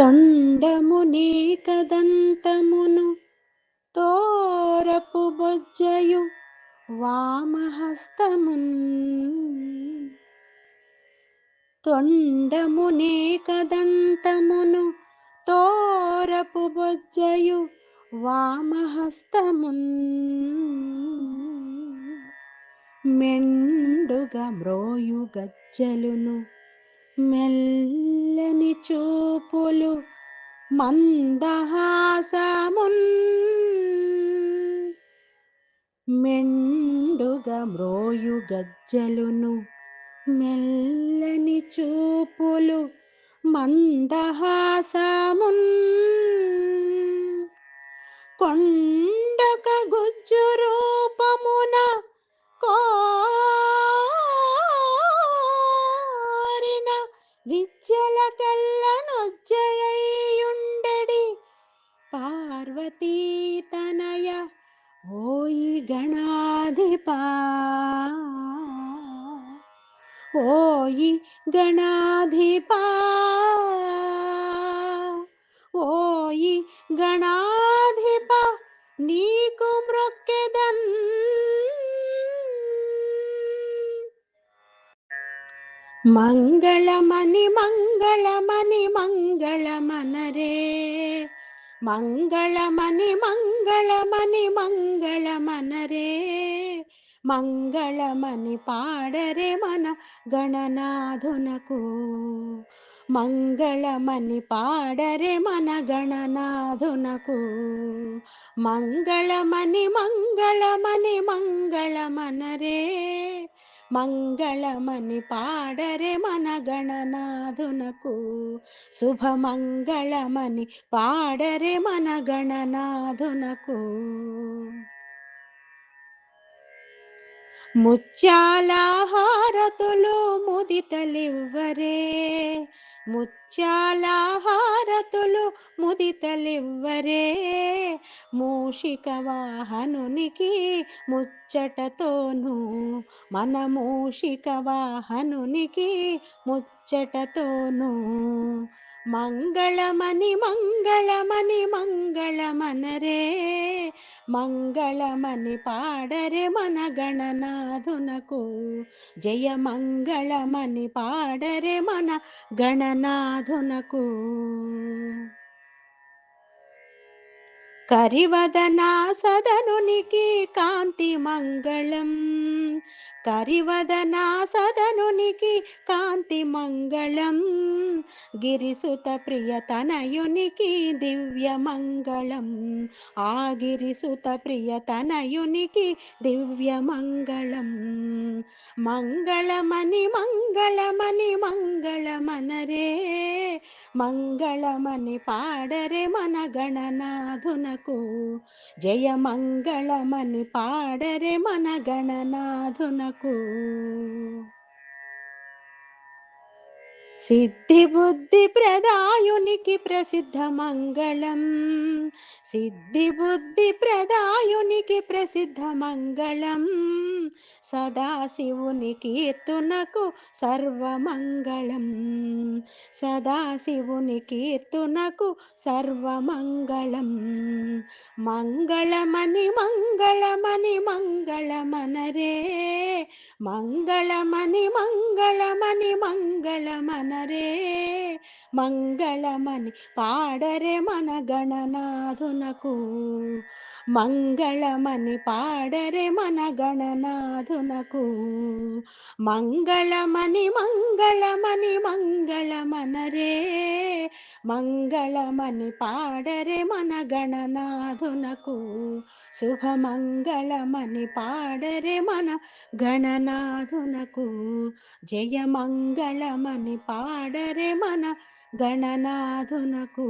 తొండమునే కదంతమును తోరపు బొజ్జయు వామహస్తమున్. తొండమునే కదంతమును తోరపు బొజ్జయు వామహస్తమున్. మెండుగా మ్రోయు గజ్జలును మెల్లని చూపులు మందహాసమున్. మెండుగా మ్రోయు గజ్జలును మెల్లని చూపులు మందహాసమున్. కొండక గుజ్జు రూపమున కోరిన విద్యలకెల్లనొజ్జయుండెడి పార్వతీ తనయ ఓయి గణాధిపా. ఓయి గణాధిపా, ఓయి గణాధిప నీకు మ్రొక్కెదన్. మంగళమని మంగళమని మంగళమనరే. మంగళమని మంగళమని మంగళమనరే. మంగళమని పాడరే మన గణనాథునకు. మంగళమని పాడరే మన గణనాథునకు. మంగళమని మంగళమని మంగళమనరే. మంగళమని పాడరే మన గణనాథునకు. శుభమంగళమని పాడరే మన గణనాథునకు. ముత్యాల హారతులు ముదితలివ్వరే. ముత్యాల హారతులు ముదితలివ్వరే. మూషిక వాహనునికి ముచ్చటతోను మన మూషిక వాహనునికి ముచ్చటతోను. మంగళమని మంగళమని మంగళమనరే. మంగళమని పాడరే మన గణనాథునకు. జయ మంగళమని పాడరే మన గణనాథునకు. కరివదనా సదనునికి కాంతి మంగళం. కరివదనా సదనునికి కాంతి మంగళం. గిరిసుత ప్రియతనయునికి దివ్య మంగళం. ఆ గిరిసుత ప్రియతనయునికి దివ్య మంగళం. మంగళమని మంగళమని మంగళమనరే. మంగళమని పాడరే మన గణనాథునకు. జయ మంగళమని పాడరే మన గణనాథునకు. సిద్ధి బుద్ధి ప్రదాయునికి ప్రసిద్ధ మంగళం. సిద్ధి బుద్ధి ప్రదాయునికి ప్రసిద్ధ మంగళం. సదాశివుని కీర్తునకు సర్వమంగళం. సదాశివుని కీర్తునకు సర్వమంగళం. మంగళమని మంగళమని మంగళమనరే. మంగళమని మంగళమని మంగళమనరే. మంగళమని పాడరే మన గణనాథునకు. మంగళమని పాడరే మన గణనాథునకు. మంగళమని మంగళమని మంగళమనరే. మంగళమని పాడరే మన గణనాథునకు. శుభమంగళమని పాడరే మన గణనాథునకు. జయ మంగళమని పాడరే మన గణనాథునకు.